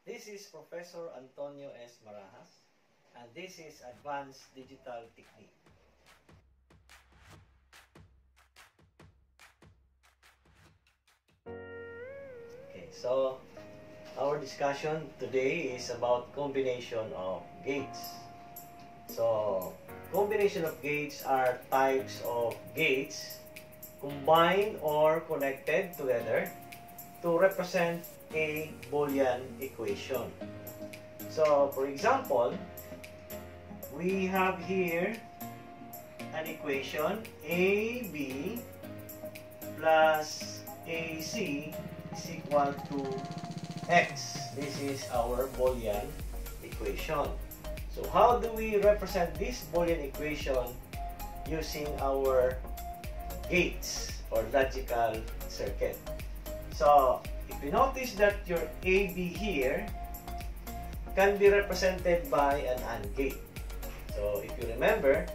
This is Professor Antonio S. Marajas, and this is Advanced Digital Technique. Okay, so our discussion today is about combination of gates. So, combination of gates are types of gates combined or connected together to represent a Boolean equation. So, for example, we have here an equation AB plus AC is equal to X. This is our Boolean equation. So, how do we represent this Boolean equation using our gates or logical circuit? So, if you notice that your AB here can be represented by an AND gate. So, if you remember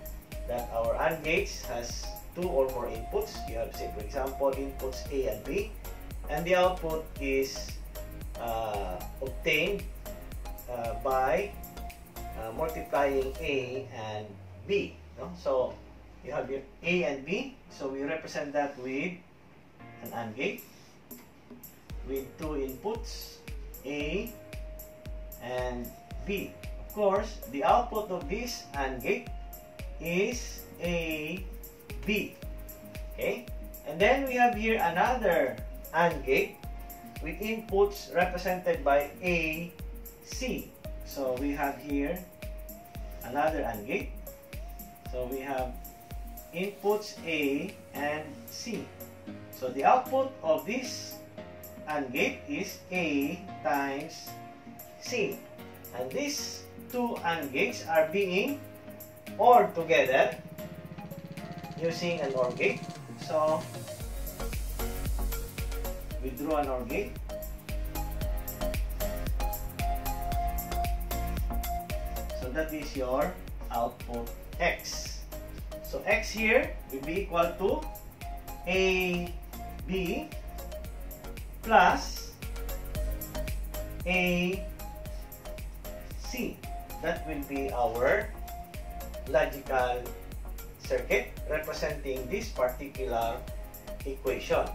that our AND gates has two or more inputs, you have, say, for example, inputs A and B, and the output is obtained by multiplying A and B. No? So, you have your A and B, so we represent that with an AND gate with two inputs, A and B. Of course, the output of this AND gate is A, B. Okay? And then we have here another AND gate with inputs represented by A, C. So we have here another AND gate. So we have inputs A and C. So the output of this AND gate is A times C. And these two AND gates are being ORed together using an OR gate. So we draw an OR gate. So that is your output X. So X here will be equal to AB plus AC. That will be our logical circuit representing this particular equation.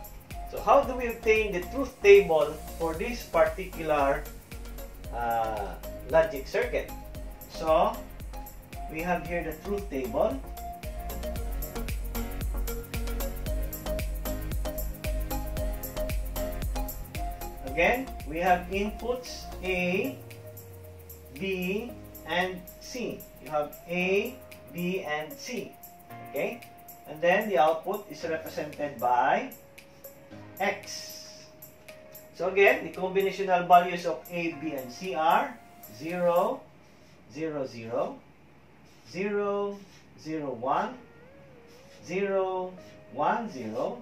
So how do we obtain the truth table for this particular logic circuit? So we have here the truth table. Again, we have inputs A, B, and C. You have A, B, and C. Okay? And then the output is represented by X. So again, the combinational values of A, B, and C are 0, 0, 0, 0, 0, 1, 0, 1, 0,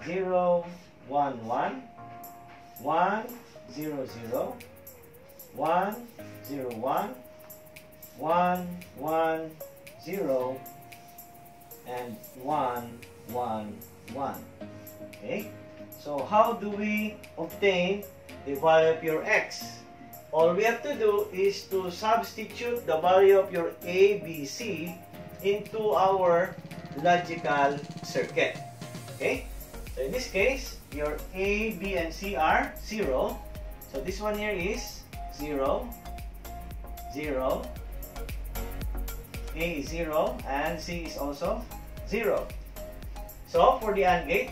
0, 1, 1, 1, 0, 0, 1, 0, 1, 1, 1, 0, and 1, 1, 1. Okay? So, how do we obtain the value of your X? All we have to do is to substitute the value of your A, B, C into our logical circuit. Okay? So, in this case, your A, B, and C are 0. So, this one here is 0, 0, A is 0, and C is also 0. So, for the AND gate,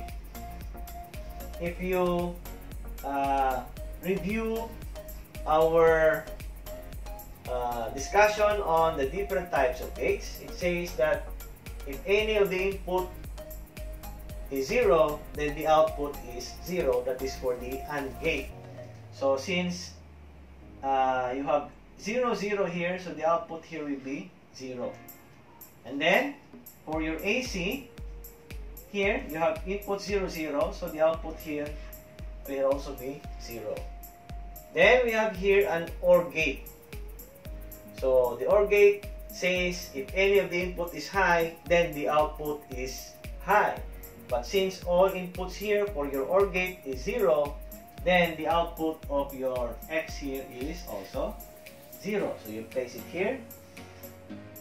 if you review our discussion on the different types of gates, it says that if any of the input is 0, then the output is 0. That is for the AND gate. So since you have 0, 0 here, so the output here will be 0. And then for your AC, here you have input 0, 0, so the output here will also be 0. Then we have here an OR gate. So the OR gate says if any of the input is high, then the output is high. But since all inputs here for your OR gate is 0, then the output of your X here is also 0. So you place it here.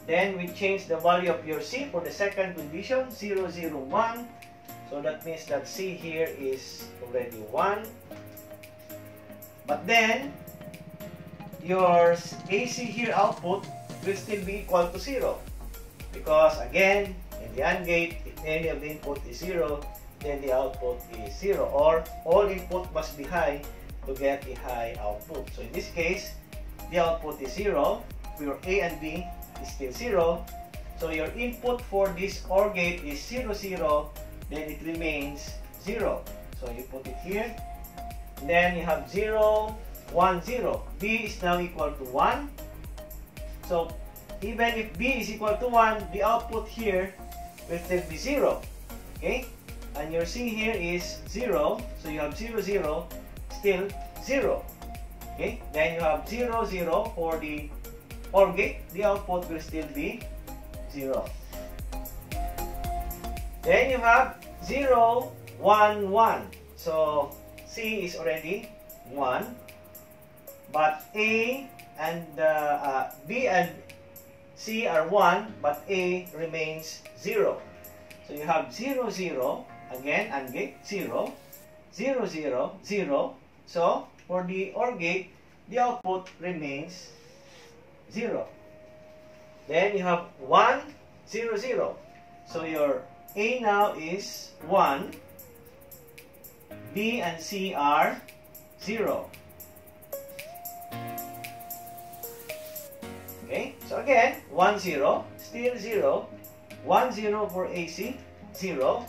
Then we change the value of your C for the second condition, 0, 0, 1. So that means that C here is already 1. But then, your AC here output will still be equal to 0. Because again, in the AND gate, if any of the input is 0, then the output is 0. Or all input must be high to get a high output. So in this case, the output is 0. For your A and B is still 0. So your input for this OR gate is 0, 0. Then it remains 0. So you put it here. Then you have 0, 1, 0. B is now equal to 1. So even if B is equal to 1, the output here will still be 0. Okay? And your C here is 0. So you have 0, 0, still 0. Okay? Then you have 0, 0 for the OR gate. The output will still be 0. Then you have 0, 1, 1. So C is already 1. But A and B and C are 1, but A remains 0. So you have 0, 0, again, AND gate, 0, 0, 0, 0. So for the OR gate, the output remains 0. Then you have 1, 0, 0. So your A now is 1. B and C are 0. Okay, so again, 1, 0, still 0. 1, 0 for AC, 0.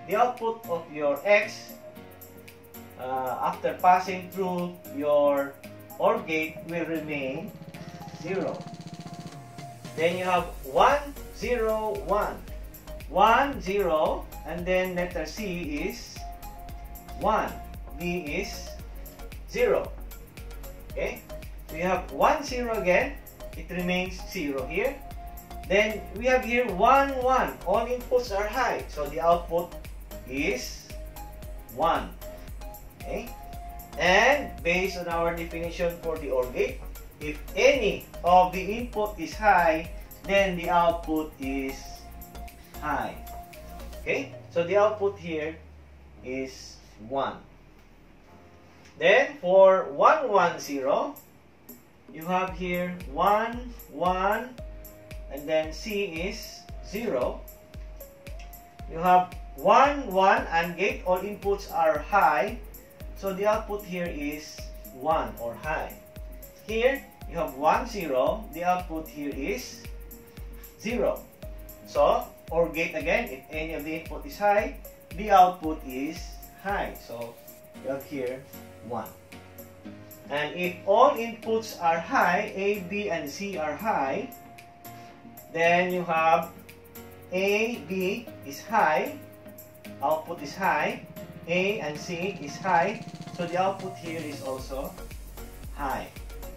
The output of your X after passing through your OR gate will remain 0. Then you have 1, 0, 1. 1, 0, and then letter C is 1. B is 0. Okay? So you have 1, 0 again. It remains 0 here. Then we have here 1, 1. All inputs are high. So the output is 1. Okay? And based on our definition for the OR gate, if any of the input is high, then the output is high. Okay? So the output here is 1. Then for 1, 1, 0, you have here 1, 1, and then C is 0. You have 1, 1, AND gate, all inputs are high. So the output here is 1 or high. Here, you have 1, 0. The output here is 0. So, OR gate again, if any of the input is high, the output is high. So, you have here 1. And if all inputs are high, A, B, and C are high, then you have A, B is high, output is high, A and C is high, so the output here is also high.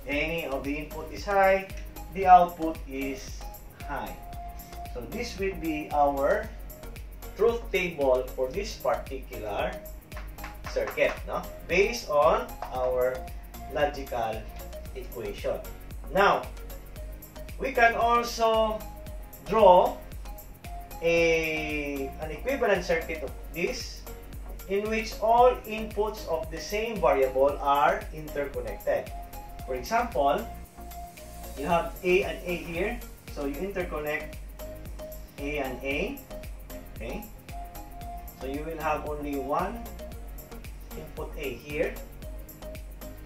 Any of the input is high, the output is high. So this will be our truth table for this particular circuit, no? Based on our logical equation. Now, we can also draw an equivalent circuit of this in which all inputs of the same variable are interconnected. For example, you have A and A here, so you interconnect A and A. Okay, so you will have only one input A here.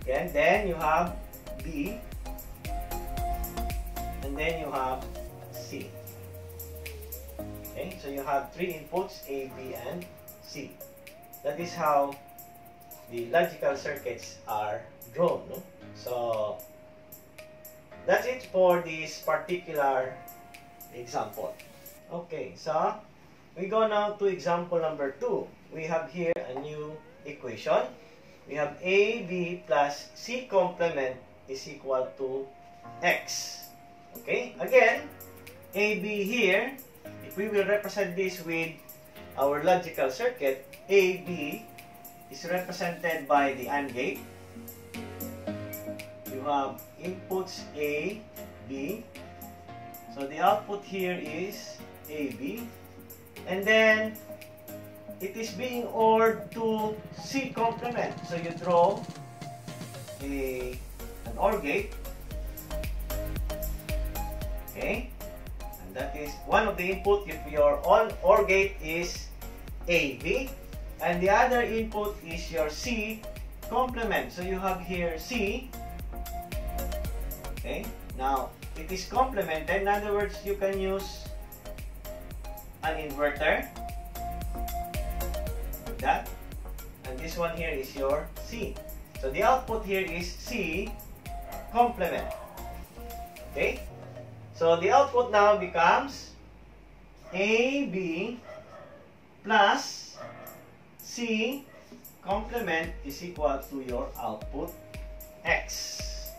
Okay, and then you have B, and then you have C. Okay, so you have three inputs, A, B, and C. That is how the logical circuits are drawn. No? So that's it for this particular example. Okay, so we go now to example number 2. We have here a new equation. We have AB plus C complement is equal to X. Okay, again, AB here, if we will represent this with our logical circuit, AB is represented by the AND gate. You have inputs A, B. So the output here is AB. And then it is being ORed to C complement. So you draw an OR gate. Okay? And that is one of the input if your OR gate is AB. And the other input is your C complement. So you have here C. Okay? Now, it is complemented. In other words, you can use an inverter. Like that. And this one here is your C. So the output here is C complement. Okay? So the output now becomes AB plus C complement is equal to your output X.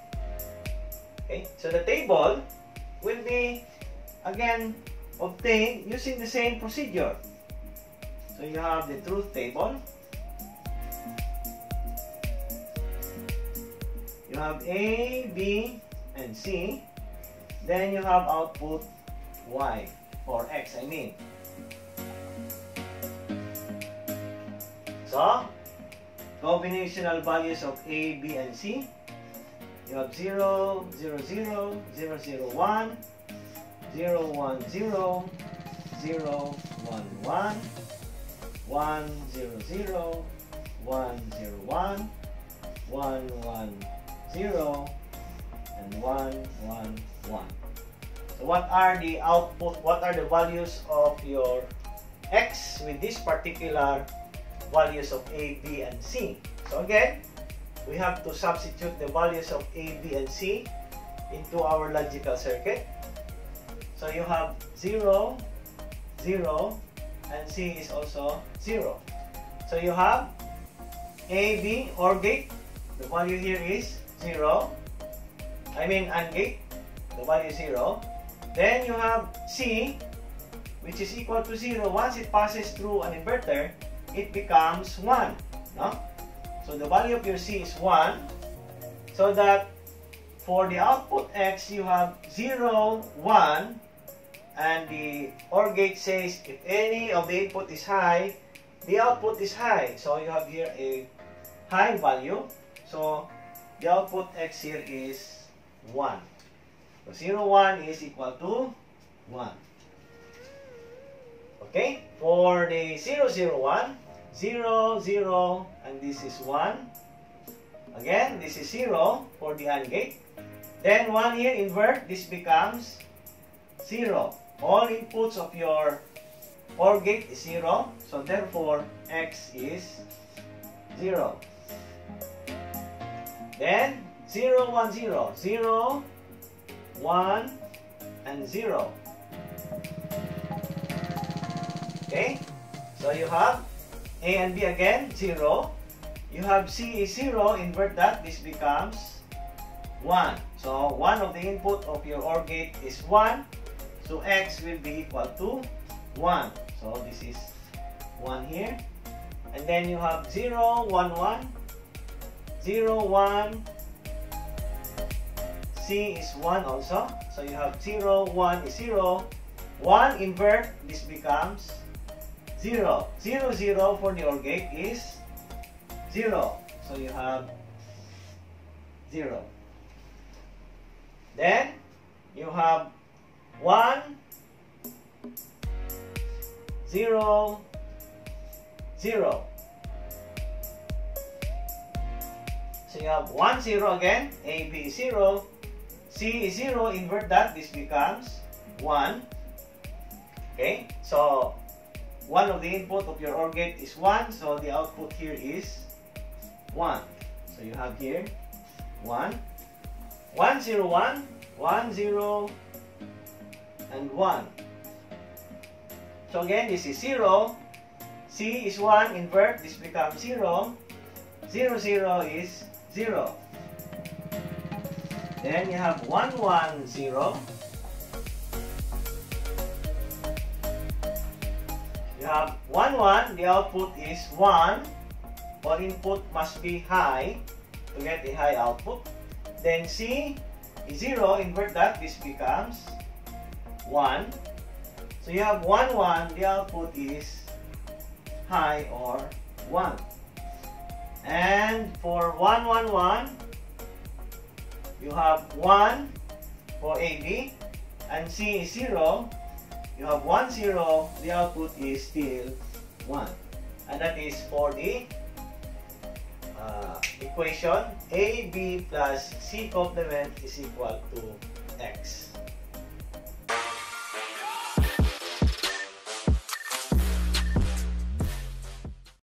Okay? So the table will be again obtained using the same procedure. So you have the truth table. You have A, B, and C. Then you have output Y, or X, I mean. So, combinational values of A, B, and C. You have 0, 0, 0, 0, 0, 1, 0, 1, 0, 0, 1, 1, 1, 0, 0, 1, 0, 1, 1, 1, 0, and 1, 1, 1. So what are the output, what are the values of your X with this particular values of A, B, and C? So again, we have to substitute the values of A, B, and C into our logical circuit. So you have 0, 0, and C is also 0. So you have A, B, OR gate. The value here is 0. I mean AND gate. The value is 0. Then you have C, which is equal to 0. Once it passes through an inverter, it becomes 1. No? So the value of your C is 1. So that for the output X, you have 0, 1. And the OR gate says if any of the input is high, the output is high. So you have here a high value. So the output X here is 1. So 0, 1 is equal to 1. Okay? For the 0, 0, 1, 0, 0, and this is 1. Again, this is 0 for the AND gate. Then 1 here, invert, this becomes 0. All inputs of your OR gate is 0. So therefore, X is 0. Then 0, 1, 0. 0, 1, and 0. Okay? So you have A and B again, 0. You have C is 0, invert that, this becomes 1. So one of the input of your OR gate is 1. So X will be equal to 1. So this is 1 here. And then you have 0, 1, 1. 0, 1. C is 1 also. So you have 0, 1 is 0. 1 invert, this becomes 0. 0, 0 for the OR gate is 0. So you have 0. Then you have 1, 0, 0. So you have 1, 0 again. A, B is 0. C is 0. Invert that. This becomes 1. Okay. So one of the input of your OR gate is 1. So the output here is 1. So you have here 1. 1, 0, 1. 1, 0, and 1. So again, this is 0. C is 1. Invert. This becomes 0. 0, 0 is 0. Then you have 1, 1, 0. You have 1, 1. The output is 1. or input must be high to get a high output. Then C is 0, invert that, this becomes 1. So you have 1, 1, the output is high or 1. And for 1, 1, 1, you have 1 for AB, and C is 0. You have 1, 0, the output is still 1. And that is for the equation AB plus C complement is equal to X.